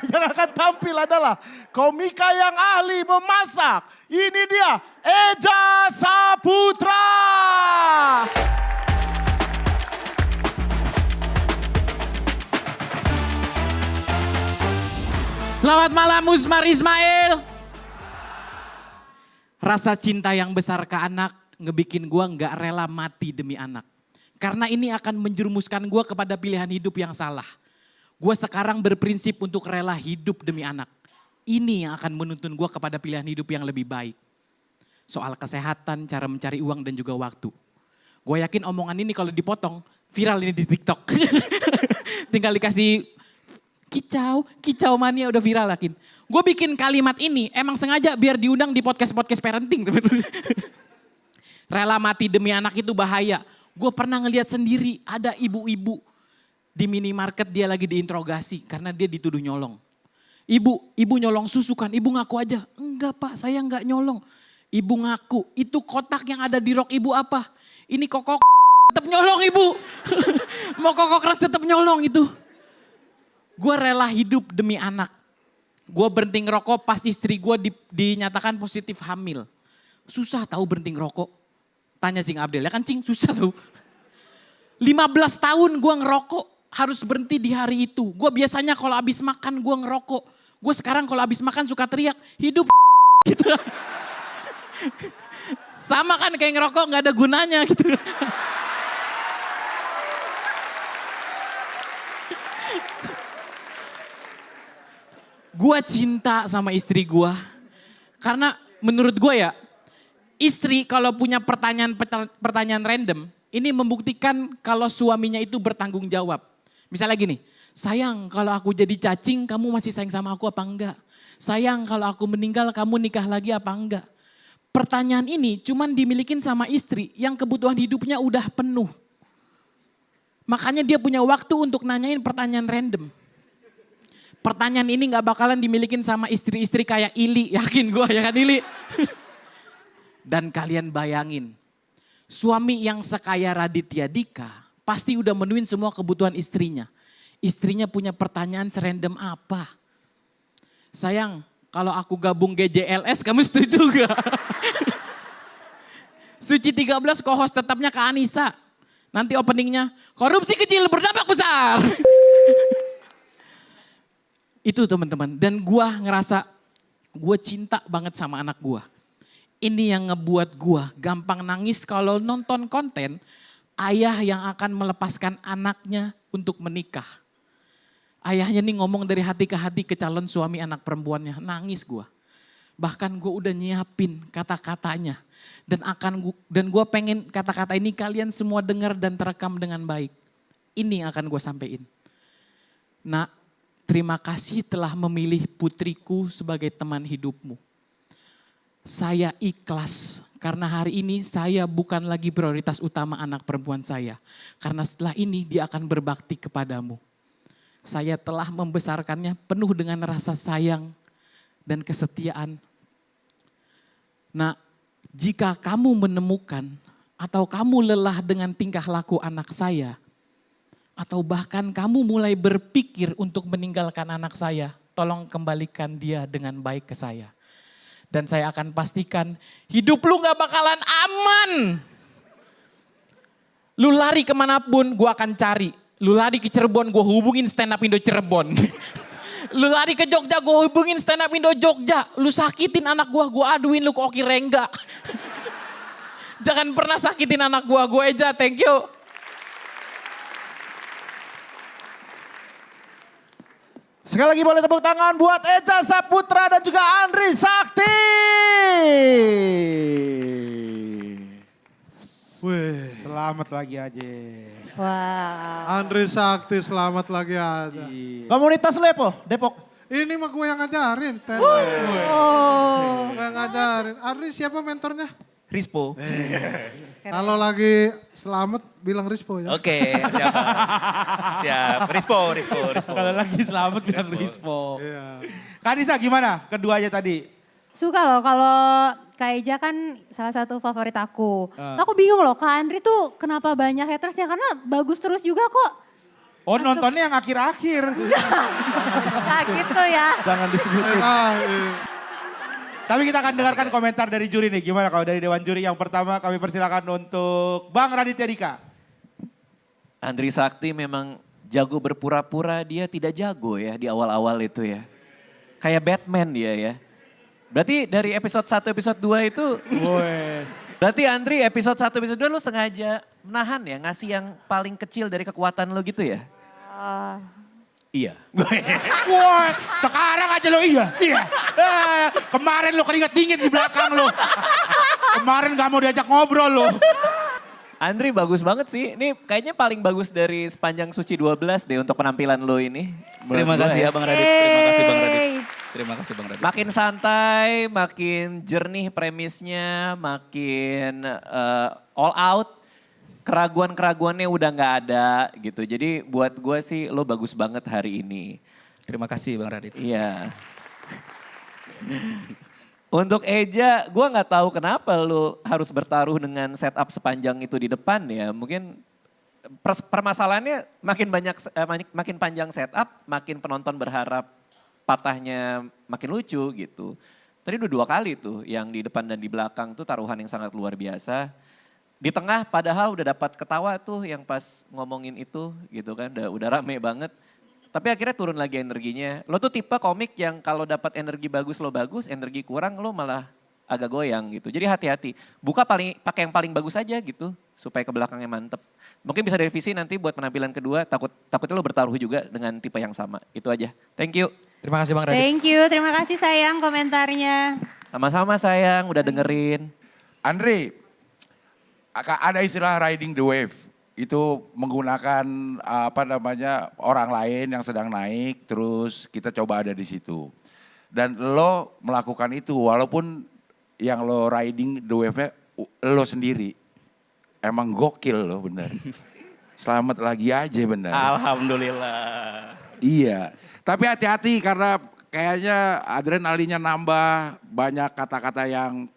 yang akan tampil adalah komika yang ahli memasak. Ini dia Eja Saputra. Selamat malam Musmar Ismail. Rasa cinta yang besar ke anak ngebikin gua nggak rela mati demi anak. Karena ini akan menjerumuskan gua kepada pilihan hidup yang salah. Gua sekarang berprinsip untuk rela hidup demi anak. Ini yang akan menuntun gua kepada pilihan hidup yang lebih baik. Soal kesehatan, cara mencari uang dan juga waktu. Gua yakin omongan ini kalau dipotong viral ini di TikTok. Tinggal dikasih kicau mania udah viral lakin. Gue bikin kalimat ini emang sengaja biar diundang di podcast parenting. Rela mati demi anak itu bahaya. Gue pernah ngelihat sendiri ada ibu-ibu di minimarket dia lagi diinterogasi karena dia dituduh nyolong. Ibu nyolong susu kan, ibu ngaku aja. Enggak pak, saya enggak nyolong. Ibu ngaku, itu kotak yang ada di rok ibu apa? Ini kokok tetap nyolong ibu. Mau kokok tetap nyolong itu. Gue rela hidup demi anak. Gue berhenti ngerokok pas istri gue dinyatakan positif hamil. Susah tahu berhenti ngerokok. Tanya Cing Abdel, ya kan Cing susah tahu. 15 tahun gue ngerokok harus berhenti di hari itu. Gue biasanya kalau habis makan gue ngerokok. Gue sekarang kalau habis makan suka teriak, hidup gitu. Sama kan kayak ngerokok gak ada gunanya gitu. Gue cinta sama istri gue. Karena menurut gue ya, istri kalau punya pertanyaan random, ini membuktikan kalau suaminya itu bertanggung jawab. Misalnya gini, sayang kalau aku jadi cacing kamu masih sayang sama aku apa enggak? Sayang kalau aku meninggal kamu nikah lagi apa enggak? Pertanyaan ini cuman dimilikin sama istri yang kebutuhan hidupnya udah penuh. Makanya dia punya waktu untuk nanyain pertanyaan random. Pertanyaan ini gak bakalan dimilikin sama istri-istri kayak Ili, yakin gue ya kan Ili. Dan kalian bayangin, suami yang sekaya Raditya Dika pasti udah menuin semua kebutuhan istrinya. Istrinya punya pertanyaan serandom apa? Sayang, kalau aku gabung GJLS kamu setuju gak? Suci 13 co-host tetapnya ke Anissa. Nanti openingnya, korupsi kecil berdampak besar. Itu teman-teman, dan gue ngerasa gue cinta banget sama anak gue. Ini yang ngebuat gue gampang nangis kalau nonton konten ayah yang akan melepaskan anaknya untuk menikah. Ayahnya nih ngomong dari hati ke hati ke calon suami anak perempuannya, nangis gue. Bahkan gue udah nyiapin kata-katanya dan gue pengen kata-kata ini kalian semua dengar dan terekam dengan baik. Ini yang akan gue sampein. Nah, terima kasih telah memilih putriku sebagai teman hidupmu. Saya ikhlas karena hari ini saya bukan lagi prioritas utama anak perempuan saya. Karena setelah ini dia akan berbakti kepadamu. Saya telah membesarkannya penuh dengan rasa sayang dan kesetiaan. Nah, jika kamu menemukan atau kamu lelah dengan tingkah laku anak saya, atau bahkan kamu mulai berpikir untuk meninggalkan anak saya, tolong kembalikan dia dengan baik ke saya. Dan saya akan pastikan hidup lu gak bakalan aman. Lu lari kemanapun gue akan cari. Lu lari ke Cirebon gue hubungin stand up Indo Cirebon. Lu lari ke Jogja gue hubungin stand up Indo Jogja. Lu sakitin anak gue aduin lu ke Oki Rengga. Jangan pernah sakitin anak gue Eja, thank you. Sekali lagi boleh tepuk tangan buat Eja Saputra dan juga Andri Sakti. Wih, Selamat lagi aja. Wow. Andri Sakti selamat lagi aja. Komunitas Lepo, Depok. Ini mah gue yang ngajarin, Stan. Oh. Gue yang ngajarin. Andri siapa mentornya? Rispo. Kalau lagi selamat bilang Rispo ya. Oke, siap. Siap. Rispo. Kalau lagi selamat bilang Rispo. Iya. Kanisa gimana keduanya tadi? Suka loh kalau Kak Eja kan salah satu favorit aku. Aku bingung loh Kak Andri tuh kenapa banyak hatersnya karena bagus terus juga kok. Oh nontonnya yang akhir-akhir. Nah gitu ya. Jangan disebutin. Tapi kita akan dengarkan komentar dari juri nih. Gimana kalau dari Dewan Juri yang pertama kami persilakan untuk Bang Raditya Dika. Andri Sakti memang jago berpura-pura, dia tidak jago ya di awal-awal itu ya. Kayak Batman dia ya. Berarti dari episode 1, episode 2 itu, berarti Andri episode 1, episode 2 lu sengaja menahan ya, ngasih yang paling kecil dari kekuatan lu gitu ya? Iya. Wah, sekarang aja lo iya. Kemarin lo keringat dingin di belakang lo. Kemarin gak mau diajak ngobrol lo. Andri bagus banget sih. Ini kayaknya paling bagus dari sepanjang Suci 12 deh untuk penampilan lo ini. Terima kasih ya Bang Radit. Terima kasih Bang Radit. Terima kasih Bang Radit. Makin santai, makin jernih premisnya, makin all out. Keraguan-keraguannya udah gak ada gitu. Jadi buat gue sih lo bagus banget hari ini. Terima kasih Bang Radit. Iya. Untuk Eja, gue nggak tahu kenapa lu harus bertaruh dengan setup sepanjang itu di depan ya. Mungkin permasalahannya makin panjang setup, makin penonton berharap patahnya makin lucu gitu. Tadi udah 2 kali tuh yang di depan dan di belakang tuh taruhan yang sangat luar biasa. Di tengah padahal udah dapat ketawa tuh yang pas ngomongin itu gitu kan, udah rame banget. Tapi akhirnya turun lagi energinya. Lo tuh tipe komik yang kalau dapat energi bagus lo bagus, energi kurang lo malah agak goyang gitu. Jadi hati-hati. Pakai yang paling bagus aja gitu supaya ke belakangnya mantep. Mungkin bisa direvisi nanti buat penampilan kedua. Takutnya lo bertaruh juga dengan tipe yang sama. Itu aja. Thank you. Terima kasih Bang Radit. Thank you, terima kasih sayang komentarnya. Sama-sama sayang udah dengerin. Andre, ada istilah riding the wave. Itu menggunakan orang lain yang sedang naik, terus kita coba ada di situ. Dan lo melakukan itu walaupun yang lo riding the wave-nya lo sendiri. Emang gokil lo bener. Selamat lagi aja bener. Alhamdulillah. Iya, tapi hati-hati karena kayaknya adrenalinnya nambah, banyak kata-kata yang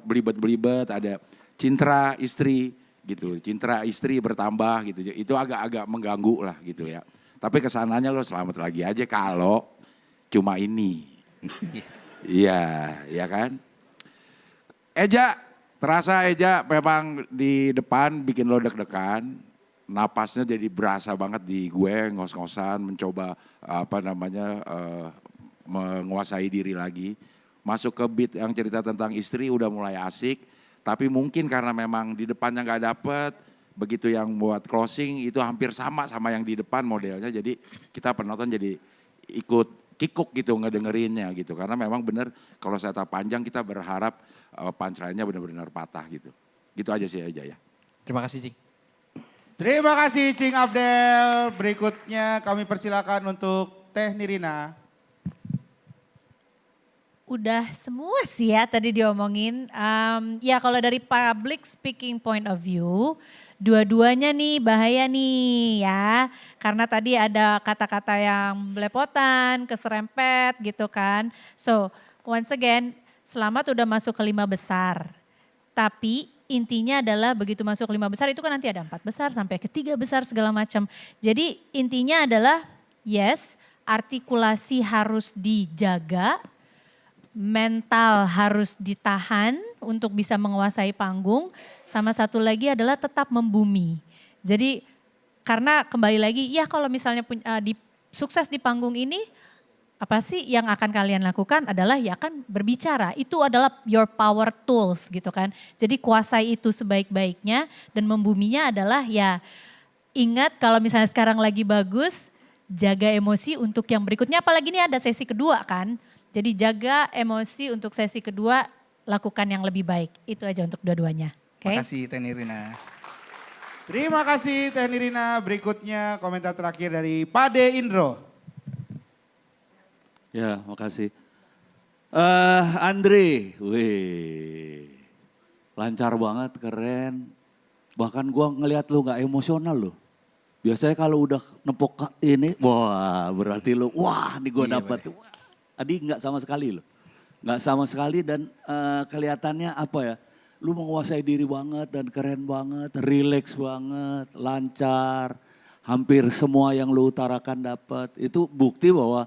belibet-belibet, ada cintra istri gitu, cintra istri bertambah gitu, itu agak-agak mengganggu lah gitu ya. Tapi kesananya lo selamat lagi aja kalau cuma ini. Iya, ya kan. Eja, terasa Eja memang di depan bikin lo deg-degan. Napasnya jadi berasa banget di gue, ngos-ngosan, mencoba menguasai diri lagi. Masuk ke beat yang cerita tentang istri udah mulai asik, tapi mungkin karena memang di depannya gak dapet, begitu yang buat closing itu hampir sama yang di depan modelnya, jadi kita penonton jadi ikut kikuk gitu ngedengerinnya gitu. Karena memang bener kalau setup panjang kita berharap punchline-nya benar-benar patah gitu. Gitu aja sih aja ya. Terima kasih Cing. Terima kasih Cing Abdel. Berikutnya kami persilakan untuk Teh Nirina. Udah semua sih ya tadi diomongin. Ya kalau dari public speaking point of view, dua-duanya nih bahaya nih ya. Karena tadi ada kata-kata yang belepotan, keserempet gitu kan. So once again, Selamat udah masuk ke 5 besar. Tapi intinya adalah begitu masuk 5 besar itu kan nanti ada 4 besar sampai ke 3 besar segala macam. Jadi intinya adalah yes, artikulasi harus dijaga, mental harus ditahan untuk bisa menguasai panggung. Sama satu lagi adalah tetap membumi. Jadi karena kembali lagi ya kalau misalnya sukses di panggung ini, apa sih yang akan kalian lakukan adalah ya kan berbicara. Itu adalah your power tools gitu kan. Jadi kuasai itu sebaik-baiknya dan membuminya adalah ya ingat kalau misalnya sekarang lagi bagus, jaga emosi untuk yang berikutnya. Apalagi ini ada sesi kedua kan. Jadi jaga emosi untuk sesi kedua, lakukan yang lebih baik. Itu aja untuk dua-duanya. Terima kasih Teh Nirina. Terima kasih Teh Nirina. Berikutnya komentar terakhir dari Pade Indro. Ya, makasih. Andre, wih, lancar banget, keren. Bahkan gua ngelihat lu gak emosional loh. Biasanya kalau udah nepok ini, wah berarti lu, wah nih gua dapat. Tadi nggak sama sekali loh, nggak sama sekali dan kelihatannya apa ya? Lu menguasai diri banget dan keren banget, relax banget, lancar. hampir semua yang lu utarakan dapat. Itu bukti bahwa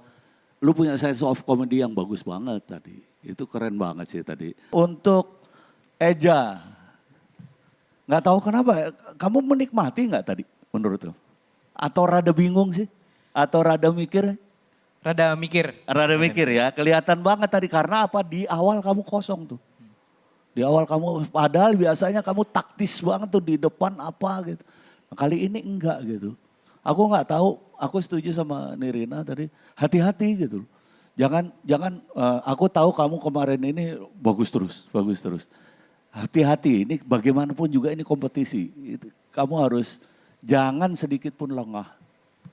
lu punya sense of comedy yang bagus banget tadi. Itu keren banget sih tadi. Untuk Eja, nggak tahu kenapa, kamu menikmati nggak tadi menurut lu? Atau rada bingung sih? Atau rada mikir? Rada mikir. Rada mikir ya, kelihatan banget tadi karena apa? Di awal kamu kosong tuh. Di awal kamu, padahal biasanya kamu taktis banget tuh di depan apa gitu. Nah, kali ini enggak gitu. Aku nggak tahu, aku setuju sama Nirina tadi, hati-hati gitu. Jangan, aku tahu kamu kemarin ini bagus terus. Hati-hati, ini bagaimanapun juga ini kompetisi. Kamu harus jangan sedikit pun lengah.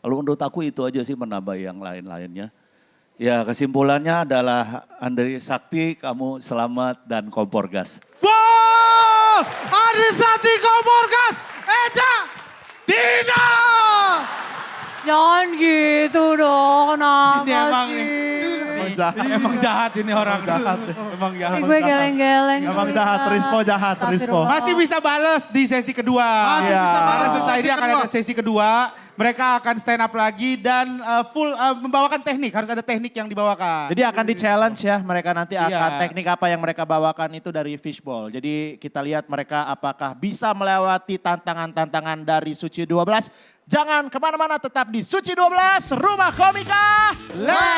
Kalau menurut aku itu aja sih menambah yang lain-lainnya. Ya kesimpulannya adalah Andri Sakti, kamu selamat dan kompor gas. Wow! Andri Sakti kompor gas! Eja! Tina! Jangan gitu dong, kenapa Ini emang sih? emang jahat ini orang jahat. Emang jahat. Gue geleng-geleng. Emang jahat, Rispo jahat, Rispo. Masih bisa balas di sesi kedua. Masih bisa balas Karena di selesai sesi ini akan kedua. ada sesi kedua. Mereka akan stand up lagi dan full membawakan teknik. Harus ada teknik yang dibawakan. Jadi akan di-challenge ya, mereka nanti akan Iya. teknik apa yang mereka bawakan itu dari fishball. Jadi kita lihat mereka apakah bisa melewati tantangan-tantangan dari Suci 12. Jangan kemana-mana, tetap di Suci 12, Rumah Komika. Let's